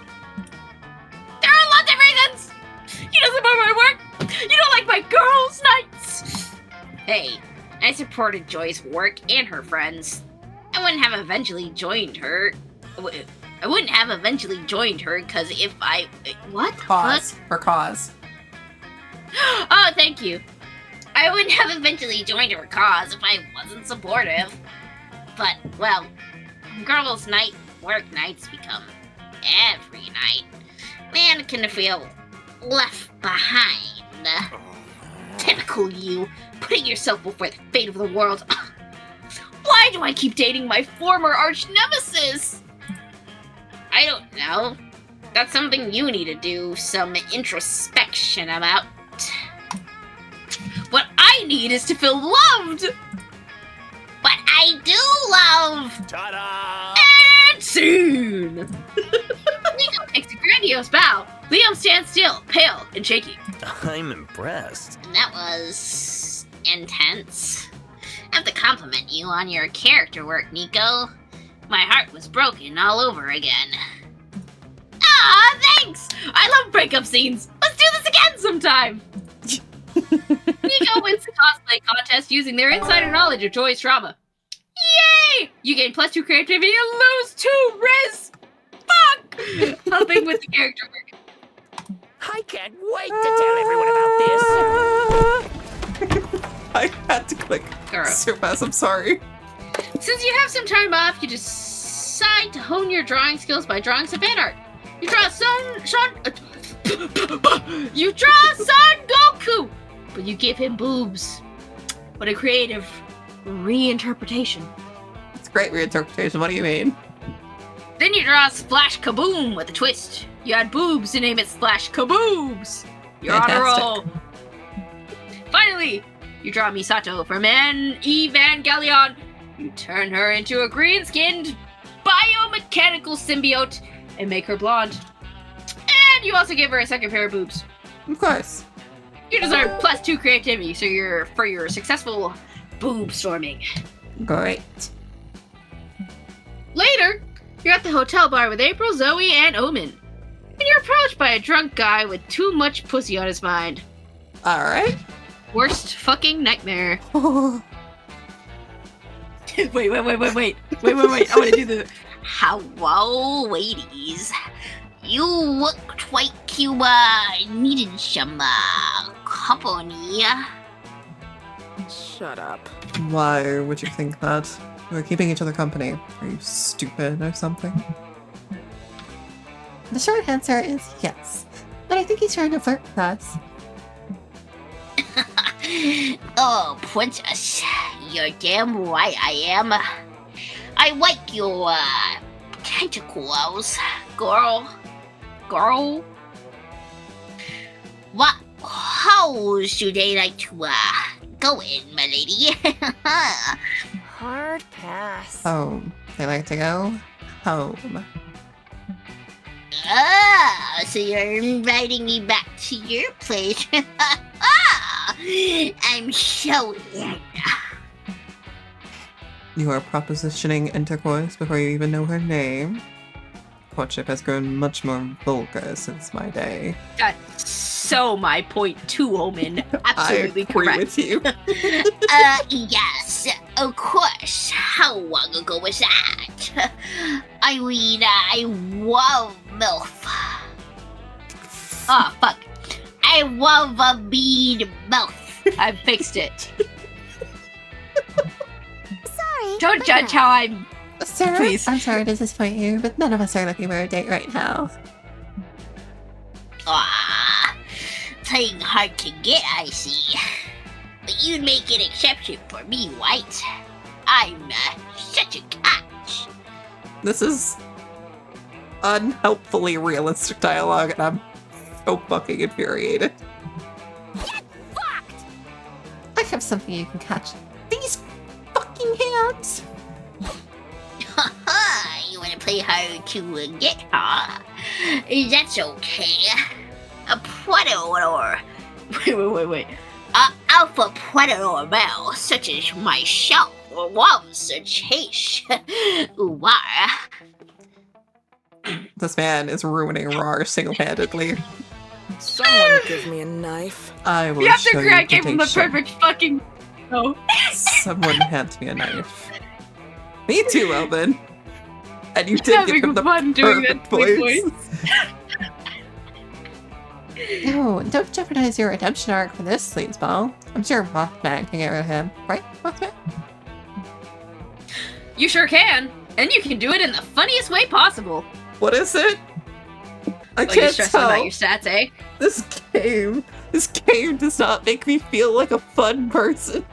There are lots of reasons! You don't support my work! You don't like my girls' nights! Hey, I supported Joy's work and her friends. I wouldn't have eventually joined her. I wouldn't have eventually joined her because if I... What? Cause. For cause. Oh, thank you. I wouldn't have eventually joined her cause if I wasn't supportive. But, well, girls' night, work nights become every night. Man can feel left behind. Typical you, putting yourself before the fate of the world. Why do I keep dating my former arch nemesis? I don't know. That's something you need to do some introspection about. What I need is to feel loved! But I do love! Ta-da! And soon! Nico takes a grandiose bow. Liam stands still, pale and shaky. I'm impressed. That was intense. I have to compliment you on your character work, Nico. My heart was broken all over again. Ah, thanks! I love breakup scenes. Let's do this again sometime. Nico wins the cosplay contest using their insider knowledge of Joy's trauma. Yay! You gain +2 creativity and lose 2 res. Fuck! Helping with the character work. I can't wait to tell everyone about this. I had to click Girl. surpass. I'm sorry. Since you have some time off, you decide to hone your drawing skills by drawing some fan art. You draw you draw Son Goku, but you give him boobs. What a creative reinterpretation. It's a great reinterpretation. What do you mean? Then you draw Splash Kaboom with a twist. You add boobs to name it Splash Kaboobs. You're on a Fantastic. roll. Finally, you draw Misato from Evangelion. You turn her into a green-skinned biomechanical symbiote and make her blonde. And you also give her a second pair of boobs. Of course. You deserve +2 creativity, so for your successful boob storming. Great. Later, you're at the hotel bar with April, Zoe, and Omen. And you're approached by a drunk guy with too much pussy on his mind. All right. Worst fucking nightmare. Oh, Wait. I want to do the... Hello, ladies. You look like you needed some company. Shut up. why would you think that? We're keeping each other company. Are you stupid or something? The short answer is yes. But I think he's trying to flirt with us. Oh, princess, you're damn right I am. I like your tentacles, girl. What holes do they like to go in, my lady? Hard pass. Home. They like to go home. Ah, so you're inviting me back to your place. I'm so in. You are propositioning intercourse before you even know her name. Courtship has grown much more vulgar since my day. That's so my point too, Omen. Absolutely I agree correct. with you. Yes, of course. How long ago was that? I mean, I love MILF. Ah, fuck. I love a mean MILF. I fixed it. Sorry. Don't judge how I'm... Sir, Please. I'm sorry to disappoint you, but none of us are looking for a date right now. Ah, playing hard to get, I see. But you'd make an exception for me, right? I'm such a catch. This is unhelpfully realistic dialogue, and I'm so fucking infuriated. I have something you can catch. These fucking hands! Haha, you wanna play hard to get, huh? That's okay. A predator. Wait. Alpha predator male, such as myself, loves a chase. Why? This man is ruining RAR single-handedly. Someone give me a knife. I will You have show to agree I you gave him the temptation. perfect fucking... No. Someone hand me a knife. Me too, Elvin. And you did give Having him the fun doing perfect that sweet voice. No, don't jeopardize your redemption arc for this sleazeball. I'm sure Mothman can get rid of him. Right, Mothman? You sure can. And you can do it in the funniest way possible. What is it? I Like you're can't stressing tell. about your stats, eh? This game does not make me feel like a fun person.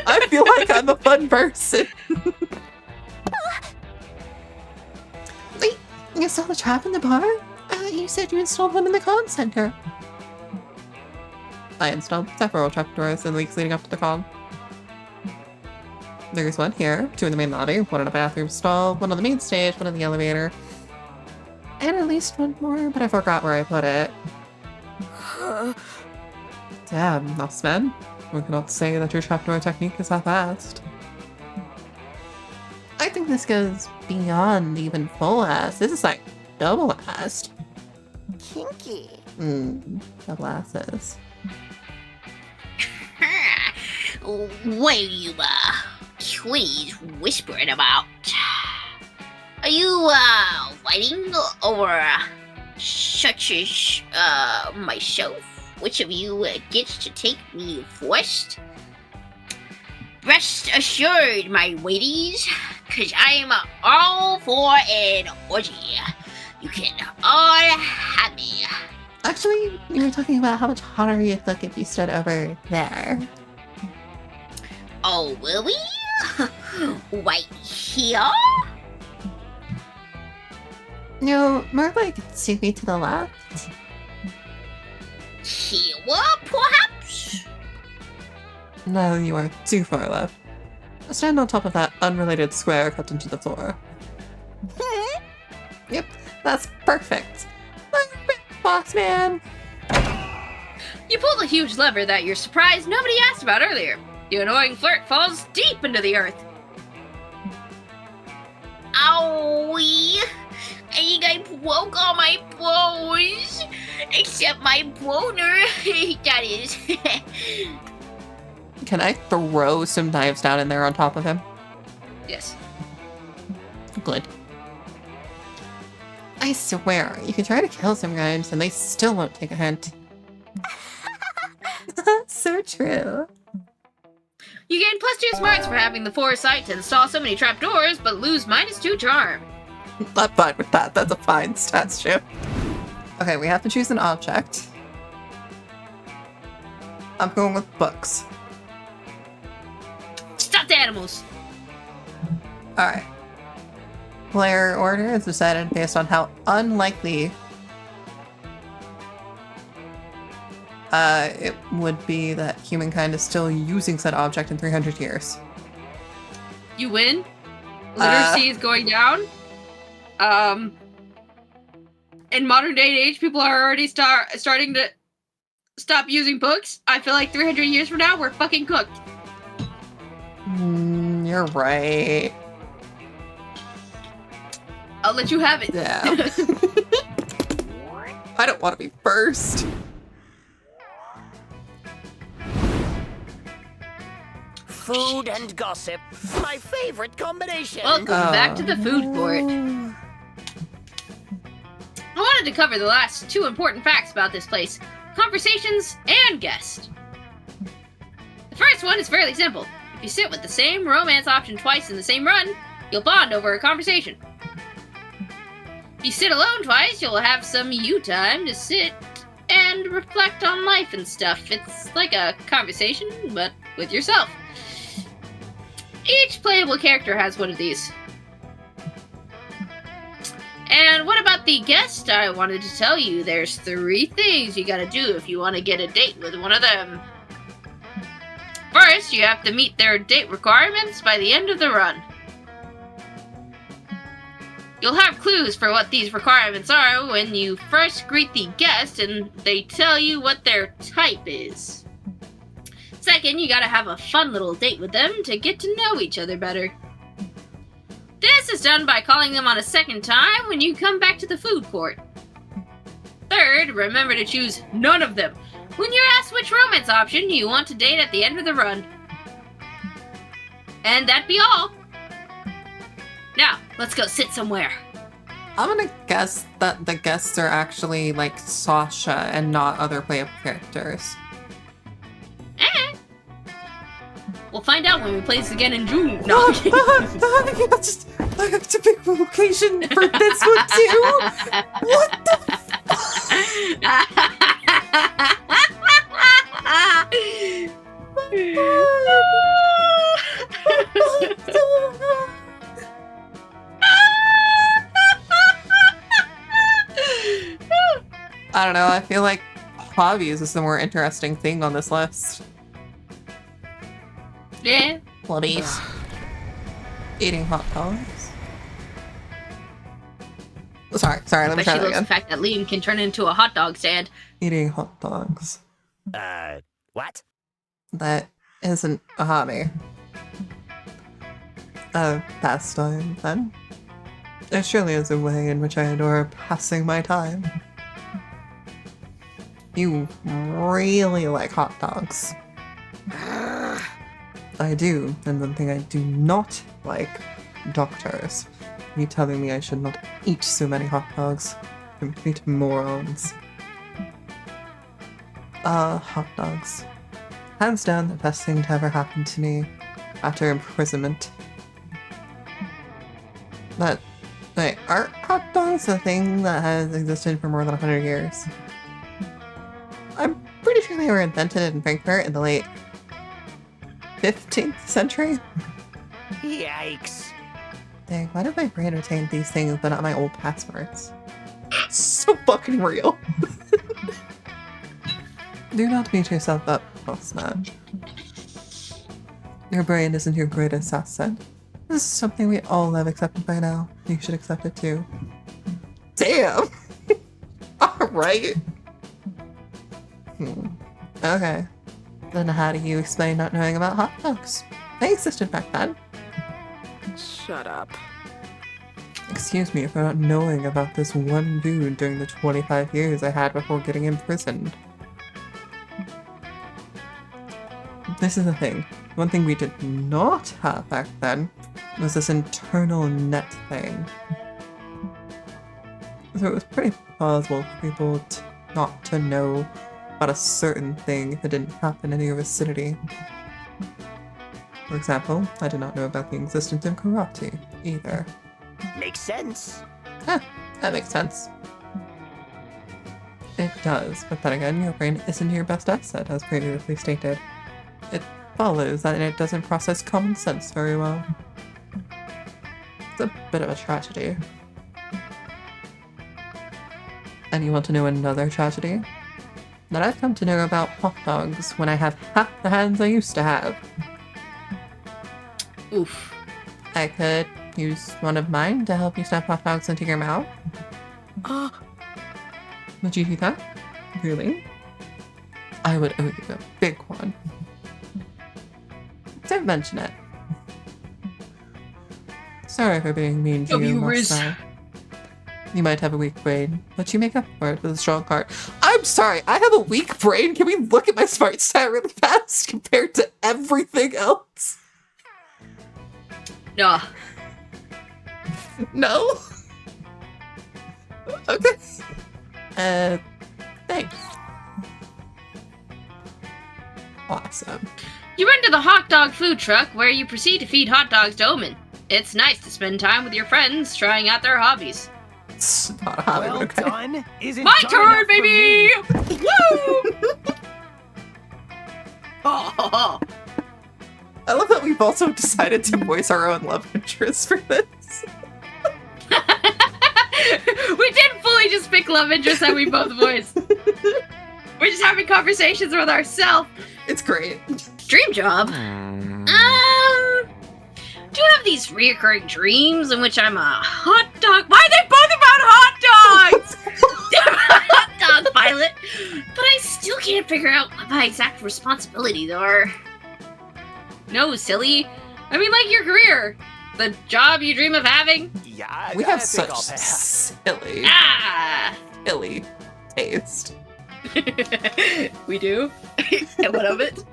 I feel like I'm a fun person. Wait, you saw the trap in the bar? You said you installed one in the con center. I installed several trapdoors in the weeks leading up to the con. There's one here, 2 in the main lobby, 1 in a bathroom stall, 1 on the main stage, 1 in the elevator, and at least 1 more, but I forgot where I put it. Damn, Mossman. We cannot say that your trapdoor technique is that fast. I think this goes beyond even full ass. This is like double assed. Kinky. The glasses. What are you, please whispering about? Are you, waiting over, such as, myself? Which of you gets to take me first? Rest assured, my ladies, cause I'm all for an orgy. You can all have me. Actually, you were talking about how much hotter you'd look if you stood over there. Oh, will we? Right here? No, more like Suki to the left. Here, perhaps? No, you are too far left. Stand on top of that unrelated square cut into the floor. Yep, that's perfect. Perfect, boss man. You pull a huge lever that you're surprised nobody asked about earlier. The annoying flirt falls deep into the earth. Owie! I think I broke all my bones! Except my boner, that is. Can I throw some knives down in there on top of him? Yes. Good. I swear, you can try to kill some guys and they still won't take a hint. So true. You gain +2 smarts for having the foresight to install so many trapdoors, but lose -2 charm. I'm fine with that. That's a fine stats chip. Okay, we have to choose an object. I'm going with books. Stuffed animals. Alright. Player order is decided based on how unlikely it would be that humankind is still using said object in 300 years. You win. Literacy is going down. In modern day and age, people are already starting to stop using books. I feel like 300 years from now, we're fucking cooked. You're right. I'll let you have it. Yeah. I don't want to be first. Food and gossip. My favorite combination. Welcome back to the food court. I wanted to cover the last 2 important facts about this place. Conversations and guests. The first one is fairly simple. If you sit with the same romance option twice in the same run, you'll bond over a conversation. If you sit alone twice, you'll have some you time to sit and reflect on life and stuff. It's like a conversation, but with yourself. Each playable character has one of these. And what about the guest? I wanted to tell you there's 3 things you gotta do if you want to get a date with one of them. First, you have to meet their date requirements by the end of the run. You'll have clues for what these requirements are when you first greet the guest and they tell you what their type is. Second, you gotta have a fun little date with them to get to know each other better. This is done by calling them on a second time when you come back to the food court. Third, remember to choose none of them when you're asked which romance option you want to date at the end of the run. And that'd be all. Now, let's go sit somewhere. I'm gonna guess that the guests are actually like Sasha and not other playable characters. We'll find out when we play this again in June. No, I'm kidding. I have to pick a location for this one too. What the I don't know, I feel like hobbies is the more interesting thing on this list. Yeah. Bloodies. Eating hot dogs. Sorry, let me But try she that loves again. the fact that Liam can turn into a hot dog stand. Eating hot dogs. What? That isn't a hobby. A pastime, then. It surely is a way in which I adore passing my time. You really like hot dogs. I do, and one thing I do not like, doctors. You telling me I should not eat so many hot dogs. Complete morons. Hot dogs. Hands down the best thing to ever happen to me after imprisonment. But, wait, are hot dogs a thing that has existed for more than 100 years? I'm pretty sure they were invented in Frankfurt in the late 15th century? Yikes. Dang, why did my brain retain these things but not my old passwords? So fucking real. Do not beat yourself up, Postman. Your brain isn't your greatest asset. This is something we all have accepted by now. You should accept it too. Damn! Alright. Okay. Then how do you explain not knowing about hot dogs? They existed back then. Shut up. Excuse me for not knowing about this one dude during the 25 years I had before getting imprisoned. This is the thing. One thing we did not have back then was this internal net thing. So it was pretty plausible for people not to know about a certain thing if it didn't happen in your vicinity. For example, I did not know about the existence of karate, either. Makes sense. That makes sense. It does, but then again, your brain isn't your best asset, as previously stated. It follows that it doesn't process common sense very well. It's a bit of a tragedy. And you want to know another tragedy? That I've come to know about hot dogs when I have half the hands I used to have. Oof. I could use one of mine to help you snap hot dogs into your mouth. Would you do that? Really? I would owe you a big one. Don't mention it. Sorry for being mean to you, Monster. You might have a weak brain, but you make up for it with a strong heart. I'm sorry, I have a weak brain? Can we look at my smart stat really fast compared to everything else? No. No? Okay. Thanks. Awesome. You run to the hot dog food truck where you proceed to feed hot dogs to Omen. It's nice to spend time with your friends trying out their hobbies. It's not a hobby, Well but okay. done. Isn't My done turn, enough for baby! me. Woo! Oh, I love that we've also decided to voice our own love interest for this. we didn't fully just pick love interest that we both voiced. We're just having conversations with ourselves. It's great. Dream job? Do you have these reoccurring dreams in which I'm a hot dog? Why are they both about hot dogs? I'm a hot dog pilot, but I still can't figure out what my exact responsibilities are. No, silly. I mean, like your career. The job you dream of having. Yeah, We I have think such I'll pass. silly taste. We do? And what of it?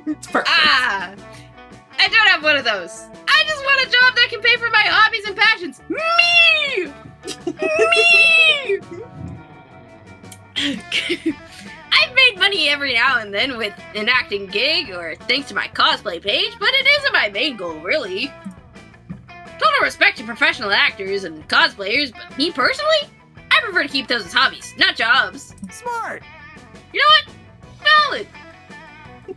It's perfect. I don't have one of those. I just want a job that can pay for my hobbies and passions. Me! I've made money every now and then with an acting gig or thanks to my cosplay page, but it isn't my main goal, really. Total respect to professional actors and cosplayers, but me personally, I prefer to keep those as hobbies, not jobs. Smart. You know what?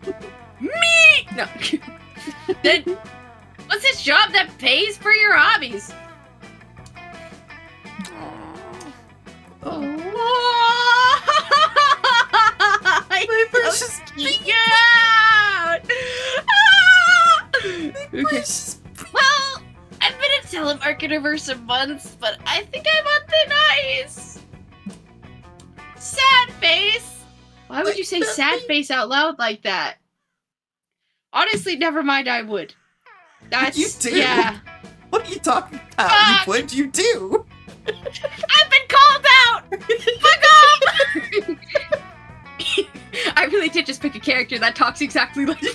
Valid. Me! No. Then, what's this job that pays for your hobbies? My precious out! Okay. Well, I've been a telemarketer for some months, but I think I'm on thin ice. Sad face. Why would you say sad face out loud like that? Honestly, never mind, I would. That's... You do? Yeah. What are you talking about? Fuck! What do you do? I've been called out! Fuck off! I really did just pick a character that talks exactly like me.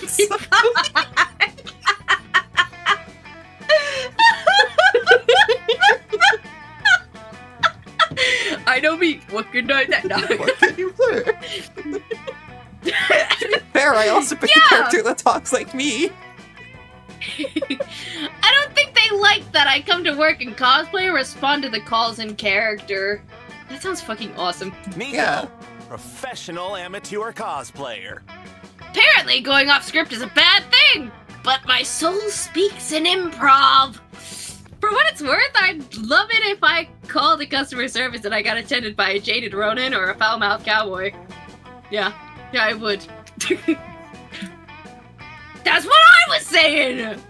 I know me. What can I do? No. What can you do? Fair, I also picked a Yeah. character that talks like me. I don't think they like that I come to work and cosplay and respond to the calls in character. That sounds fucking awesome. Nico, Yeah. professional amateur cosplayer. Apparently, going off script is a bad thing, but my soul speaks in improv. For what it's worth, I'd love it if I called the customer service and I got attended by a jaded Ronin or a foul-mouthed cowboy. Yeah, I would. That's what I was saying!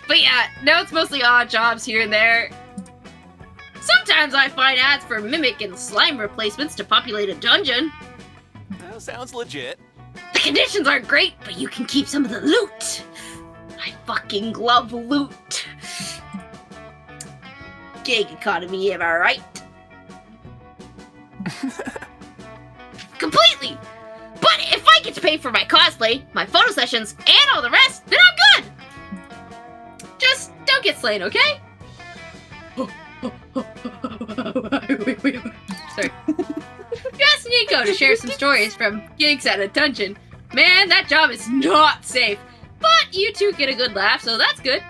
But yeah, now it's mostly odd jobs here and there. Sometimes I find ads for mimic and slime replacements to populate a dungeon. That sounds legit. The conditions aren't great, but you can keep some of the loot. I fucking love loot. Gig economy, am I right? Completely! But if I get to pay for my cosplay, my photo sessions, and all the rest, then I'm good! Just don't get slain, okay? Sorry. Just Nico to share some stories from gigs at a dungeon. Man, that job is not safe. But you two get a good laugh, so that's good.